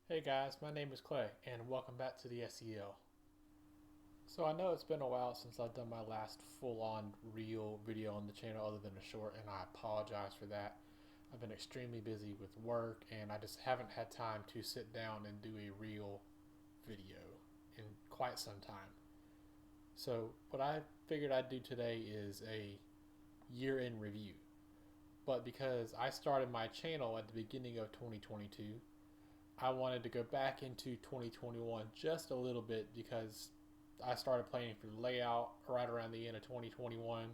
Hey guys, my name is Clay, and welcome back to the SEL. So I know it's been a while since I've done my last full-on real video on the channel other than a short, and I apologize for that. I've been extremely busy with work, and I just haven't had time to sit down and do a real video in quite some time. So what I figured I'd do today is a year-in review. But because I started my channel at the beginning of 2022, I wanted to go back into 2021 just a little bit because I started planning for the layout right around the end of 2021,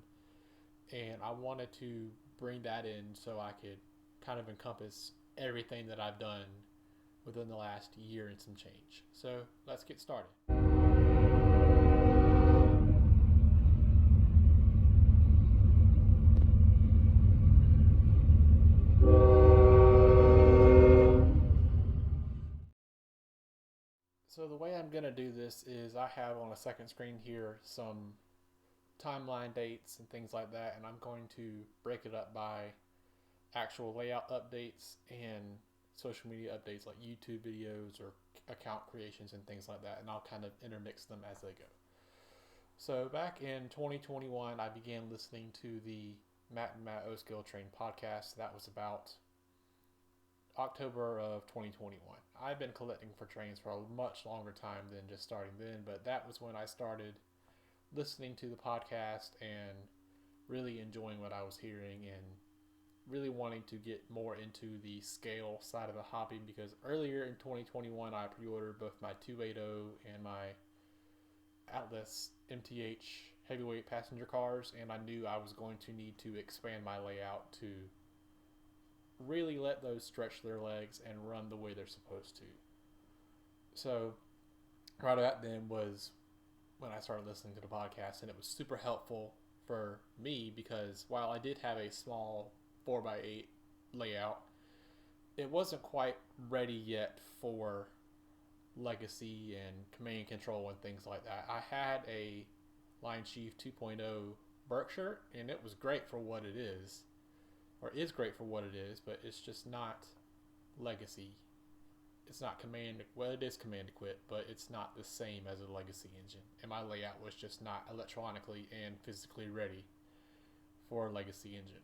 and I wanted to bring that in so I could kind of encompass everything that I've done within the last year and some change. So let's get started. So the way I'm going to do this is I have on a second screen here some timeline dates and things like that, and I'm going to break it up by actual layout updates and social media updates like YouTube videos or account creations and things like that, and I'll kind of intermix them as they go. So back in 2021, I began listening to the Matt and Matt O Skill Train podcast. That was about October of 2021. I've been collecting for trains for a much longer time than just starting then, but that was when I started listening to the podcast and really enjoying what I was hearing and really wanting to get more into the scale side of the hobby, because earlier in 2021 I pre-ordered both my 280 and my Atlas MTH heavyweight passenger cars, and I knew I was going to need to expand my layout to really let those stretch their legs and run the way they're supposed to. So right about then was when I started listening to the podcast, and it was super helpful for me because while I did have a small 4x8 layout, it wasn't quite ready yet for legacy and command and control and things like that. I had a Lion Chief 2.0 Berkshire, and it was great for what it is, or is great for what it is, but it's just not legacy. It's not command, well, it is command equipped, but it's not the same as a legacy engine. And my layout was just not electronically and physically ready for a legacy engine.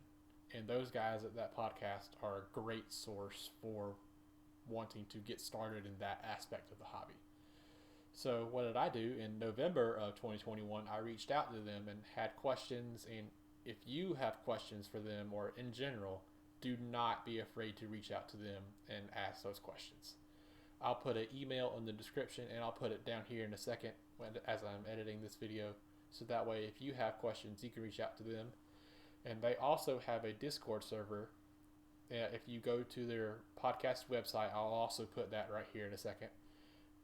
And those guys at that podcast are a great source for wanting to get started in that aspect of the hobby. So what did I do? In November of 2021, I reached out to them and had questions. And if you have questions for them or in general, do not be afraid to reach out to them and ask those questions. I'll put an email in the description, and I'll put it down here in a second as I'm editing this video. So that way, if you have questions, you can reach out to them. And they also have a Discord server. If you go to their podcast website, I'll also put that right here in a second.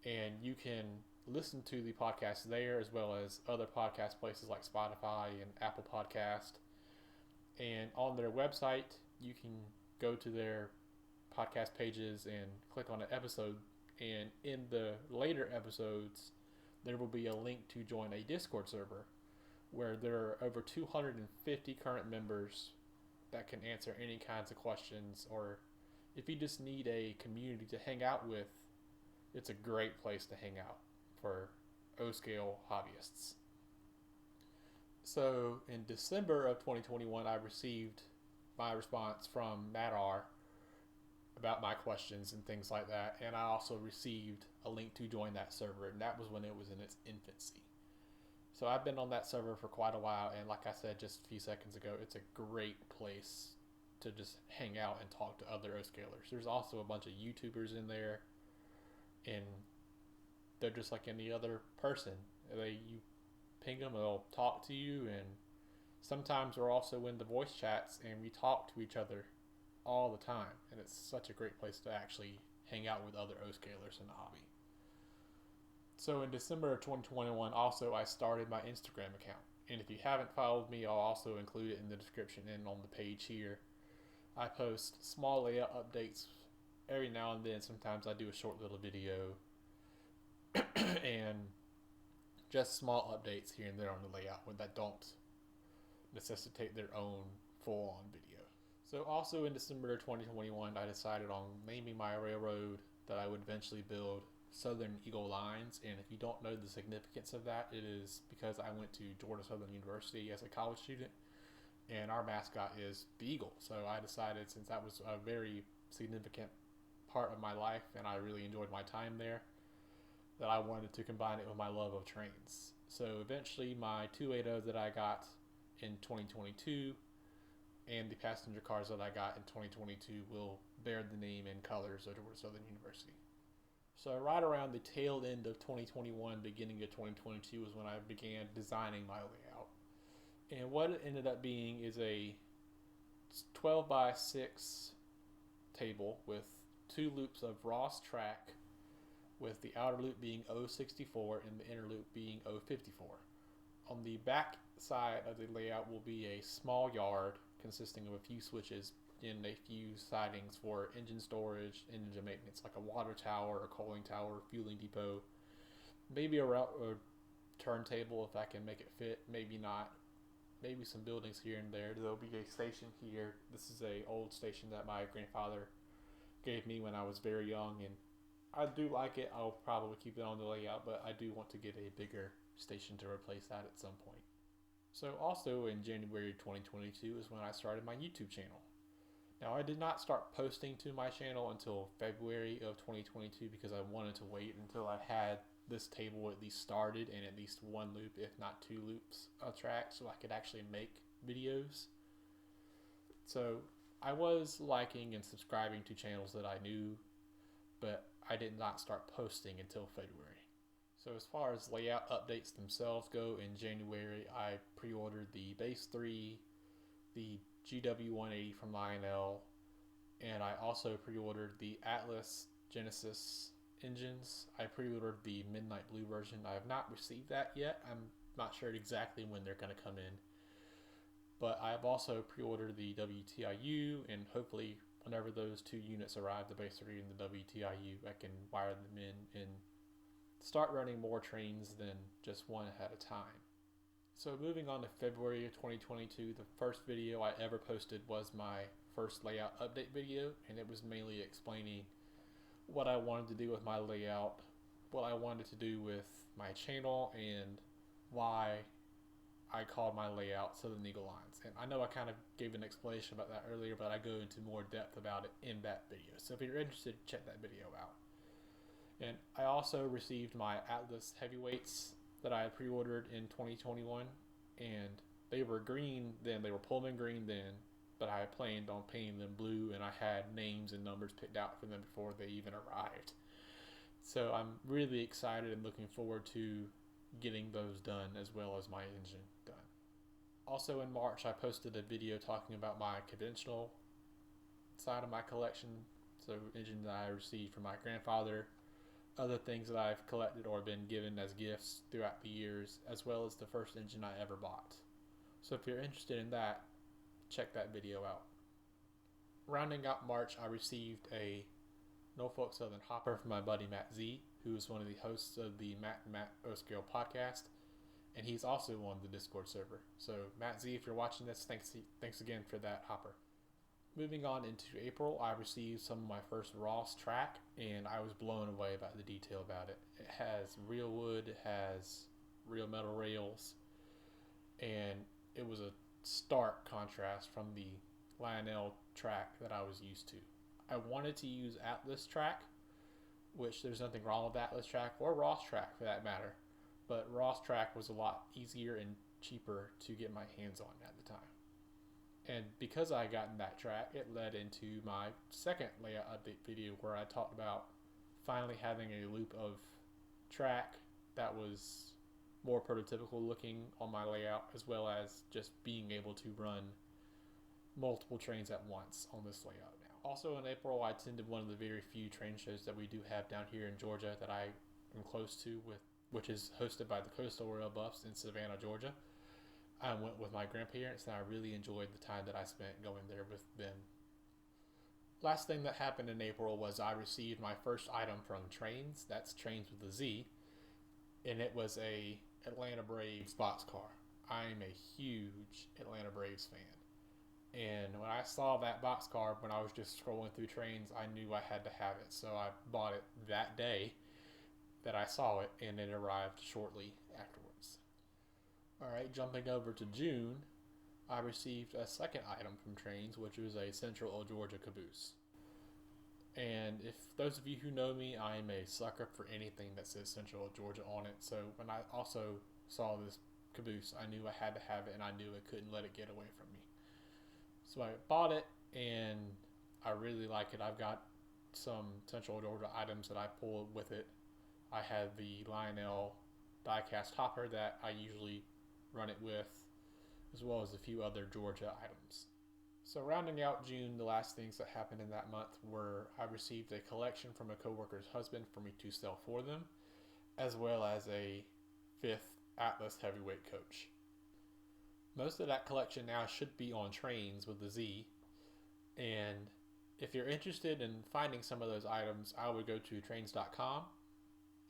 And you can listen to the podcast there as well as other podcast places like Spotify and Apple Podcast. And on their website, you can go to their podcast pages and click on an episode, and in the later episodes there will be a link to join a Discord server where there are over 250 current members that can answer any kinds of questions, or if you just need a community to hang out with, it's a great place to hang out for O-scale hobbyists. So in December of 2021, I received my response from Matt R about my questions and things like that, and I also received a link to join that server, and that was when it was in its infancy. So I've been on that server for quite a while, and like I said just a few seconds ago, it's a great place to just hang out and talk to other O-scalers. There's also a bunch of YouTubers in there, and they're just like any other person. You ping them, they'll talk to you, and sometimes we're also in the voice chats and we talk to each other all the time, and it's such a great place to actually hang out with other O-scalers in the hobby. So in December of 2021, also I started my Instagram account, and if you haven't followed me, I'll also include it in the description and on the page here. I post small layout updates every now and then. Sometimes I do a short little video and just small updates here and there on the layout that don't necessitate their own full-on video. So also in December 2021, I decided on naming my railroad that I would eventually build Southern Eagle lines. And if you don't know the significance of that, it is because I went to Georgia Southern University as a college student, and our mascot is the eagle. So I decided, since that was a very significant part of my life and I really enjoyed my time there, that I wanted to combine it with my love of trains. So eventually my 280 that I got in 2022 and the passenger cars that I got in 2022 will bear the name and colors of Georgia Southern University. So right around the tail end of 2021, beginning of 2022 was when I began designing my layout. And what it ended up being is a 12 by 6 table with 2 loops of Ross track, with the outer loop being 064 and the inner loop being 054. On the back side of the layout will be a small yard consisting of a few switches and a few sidings for engine storage, engine maintenance, like a water tower, a coaling tower, fueling depot, maybe a turntable if I can make it fit, maybe not, maybe some buildings here and there. There'll be a station here. This is a old station that my grandfather gave me when I was very young, and I do like it. I'll probably keep it on the layout, but I do want to get a bigger station to replace that at some point. So also in January 2022 is when I started my YouTube channel. Now, I did not start posting to my channel until February of 2022 because I wanted to wait until I had this table at least started and at least 1 loop, if not 2 loops of track, so I could actually make videos. So I was liking and subscribing to channels that I knew, but I did not start posting until February. So as far as layout updates themselves go, in January I pre-ordered the Base 3, the GW180 from Lionel, and I also pre-ordered the Atlas Genesis engines. I pre-ordered the Midnight Blue version. I have not received that yet. I'm not sure exactly when they're going to come in. But I have also pre-ordered the WTIU, and hopefully whenever those 2 units arrive, the Base 3 and the WTIU, I can wire them in and start running more trains than just one at a time. So moving on to February of 2022, the first video I ever posted was my first layout update video, and it was mainly explaining what I wanted to do with my layout, what I wanted to do with my channel, and why I called my layout Southern Eagle Lines. And I know I kind of gave an explanation about that earlier, but I go into more depth about it in that video. So if you're interested, check that video out. And I also received my Atlas heavyweights that I had pre-ordered in 2021, and they were green then, they were Pullman green then, but I had planned on painting them blue, and I had names and numbers picked out for them before they even arrived. So I'm really excited and looking forward to getting those done, as well as my engine done. Also in March, I posted a video talking about my conventional side of my collection, so engines that I received from my grandfather, other things that I've collected or been given as gifts throughout the years, as well as the first engine I ever bought. So if you're interested in that, check that video out. Rounding out March, I received a Norfolk Southern hopper from my buddy Matt Z, who is one of the hosts of the Matt O-Scale podcast, and he's also on the Discord server. So Matt Z, if you're watching this, thanks again for that hopper. Moving on into April, I received some of my first Ross track, and I was blown away by the detail about it. It has real wood, it has real metal rails, and it was a stark contrast from the Lionel track that I was used to. I wanted to use Atlas track, which there's nothing wrong with Atlas track or Ross track for that matter, but Ross track was a lot easier and cheaper to get my hands on at the time. And because I gotten that track, it led into my second layout update video where I talked about finally having a loop of track that was more prototypical looking on my layout, as well as just being able to run multiple trains at once on this layout now. Also in April, I attended one of the very few train shows that we do have down here in Georgia that I am close to, which is hosted by the Coastal Rail Buffs in Savannah, Georgia. I went with my grandparents, and I really enjoyed the time that I spent going there with them. Last thing that happened in April was I received my first item from Trains. That's Trains with a Z, and it was a Atlanta Braves boxcar. I'm a huge Atlanta Braves fan, And when I saw that boxcar, when I was just scrolling through trains, I knew I had to have it. So I bought it that day that I saw it, and it arrived shortly afterwards. Alright, jumping over to June, I received a second item from Trains, which was a Central Georgia caboose. And if those of you who know me, I am a sucker for anything that says Central Georgia on it. So when I also saw this caboose, I knew I had to have it, and I knew I couldn't let it get away from me. So I bought it, and I really like it. I've got some Central Georgia items that I pull with it. I have the Lionel die-cast hopper that I usually run it with, as well as a few other Georgia items. So rounding out June, the last things that happened in that month were I received a collection from a coworker's husband for me to sell for them, as well as a 5th Atlas heavyweight coach. Most of that collection now should be on Trains with the Z, and if you're interested in finding some of those items, I would go to trains.com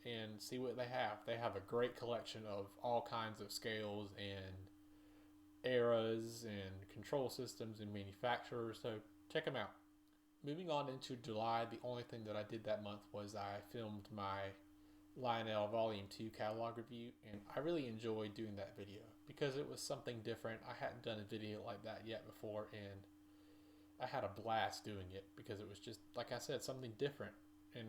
and see what they have. They have a great collection of all kinds of scales and eras and control systems and manufacturers, so check them out. Moving on into July, the only thing that I did that month was I filmed my Lionel Volume 2 catalog review, and I really enjoyed doing that video because it was something different. I hadn't done a video like that yet before, and I had a blast doing it because it was just, like I said, something different, and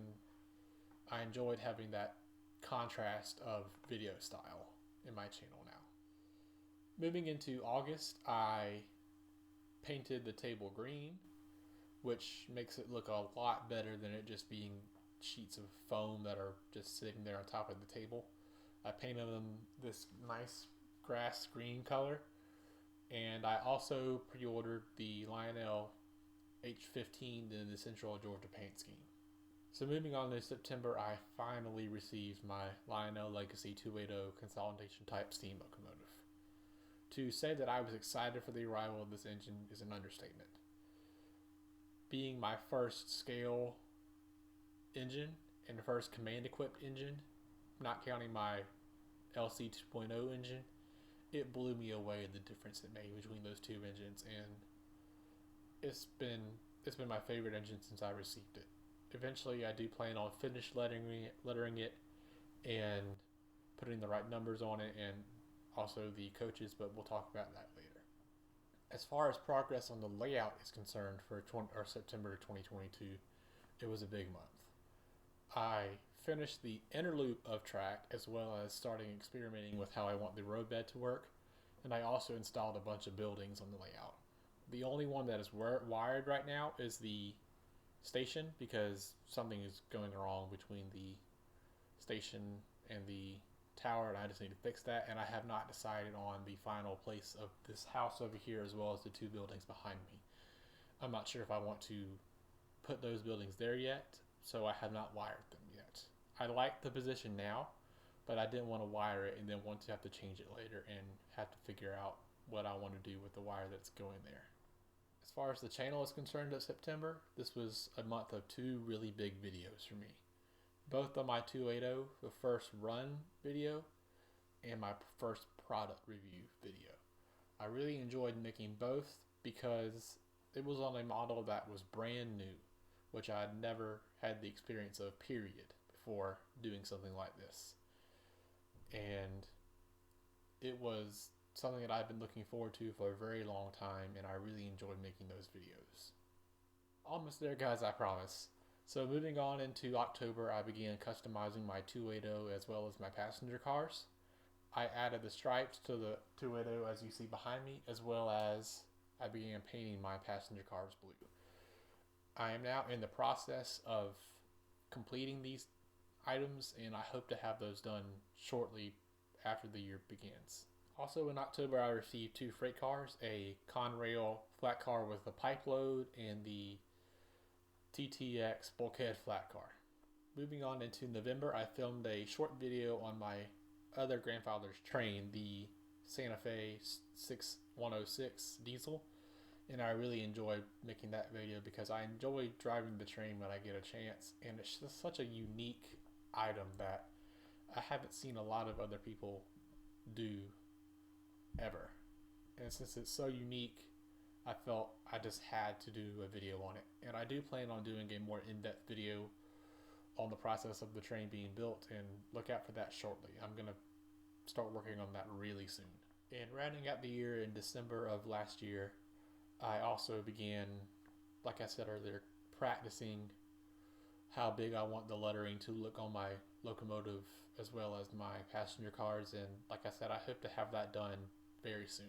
I enjoyed having that contrast of video style in my channel now. Moving into August, I painted the table green, which makes it look a lot better than it just being sheets of foam that are just sitting there on top of the table. I painted them this nice grass green color, and I also pre-ordered the Lionel H15 in the Central Georgia paint scheme. So moving on to September, I finally received my Lionel Legacy 280 consolidation type steam locomotive. To say that I was excited for the arrival of this engine is an understatement. Being my first scale engine and the first command equipped engine, not counting my LC 2.0 engine, it blew me away the difference it made between those two engines, and it's been my favorite engine since I received it. Eventually, I do plan on finish lettering it and putting the right numbers on it, and also the coaches, but we'll talk about that later. As far as progress on the layout is concerned for September 2022, it was a big month. I finished the inner loop of track, as well as starting experimenting with how I want the roadbed to work, and I also installed a bunch of buildings on the layout. The only one that is wired right now is the station, because something is going wrong between the station and the tower, and I just need to fix that, and I have not decided on the final place of this house over here, as well as the two buildings behind me. I'm not sure if I want to put those buildings there yet, so I have not wired them yet. I like the position now, but I didn't want to wire it and then want to have to change it later and have to figure out what I want to do with the wire that's going there. As far as the channel is concerned in September, this was a month of two really big videos for me. Both on my 280, the first run video, and my first product review video. I really enjoyed making both because it was on a model that was brand new, which I had never had the experience of, period, before doing something like this. And it was something that I've been looking forward to for a very long time, and I really enjoyed making those videos. Almost there, guys, I promise. So moving on into October, I began customizing my 280 as well as my passenger cars. I added the stripes to the 280 as you see behind me, as well as I began painting my passenger cars blue. I am now in the process of completing these items, and I hope to have those done shortly after the year begins. Also in October, I received two freight cars, a Conrail flat car with a pipe load and the TTX bulkhead flat car. Moving on into November, I filmed a short video on my other grandfather's train, the Santa Fe 6106 diesel, and I really enjoyed making that video because I enjoy driving the train when I get a chance, and it's just such a unique item that I haven't seen a lot of other people do ever. And since it's so unique, I felt I just had to do a video on it. And I do plan on doing a more in-depth video on the process of the train being built, and look out for that shortly. I'm going to start working on that really soon. And rounding out the year in December of last year, I also began, like I said earlier, practicing how big I want the lettering to look on my locomotive as well as my passenger cars. And like I said, I hope to have that done very soon.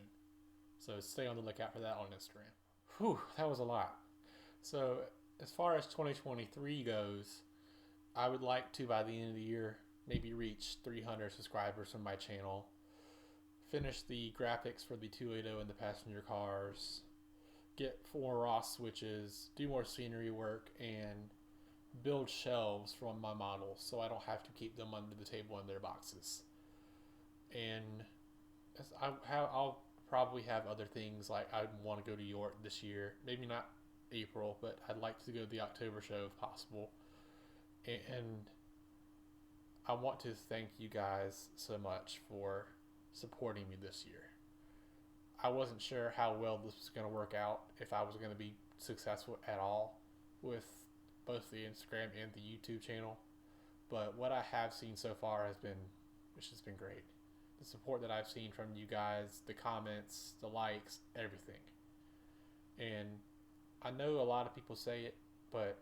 So stay on the lookout for that on Instagram. Whew, that was a lot. So as far as 2023 goes, I would like to, by the end of the year, maybe reach 300 subscribers on my channel, finish the graphics for the 280 and the passenger cars, get 4 Ross switches, do more scenery work, and build shelves from my models so I don't have to keep them under the table in their boxes. And I'll probably have other things, like I want to go to York this year, maybe not April, but I'd like to go to the October show if possible. And I want to thank you guys so much for supporting me this year. I wasn't sure how well this was going to work out, if I was going to be successful at all with both the Instagram and the YouTube channel, but what I have seen so far it's just been great. The support that I've seen from you guys, the comments, the likes, everything. And I know a lot of people say it, but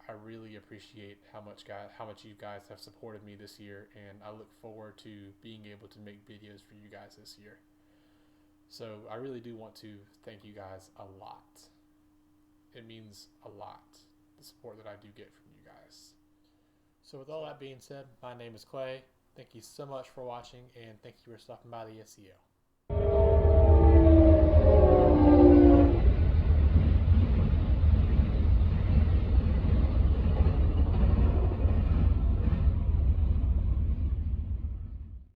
I really appreciate how much you guys have supported me this year, and I look forward to being able to make videos for you guys this year. So I really do want to thank you guys a lot. It means a lot, the support that I do get from you guys. So with all that being said, my name is Clay. Thank you so much for watching, and thank you for stopping by the SEO.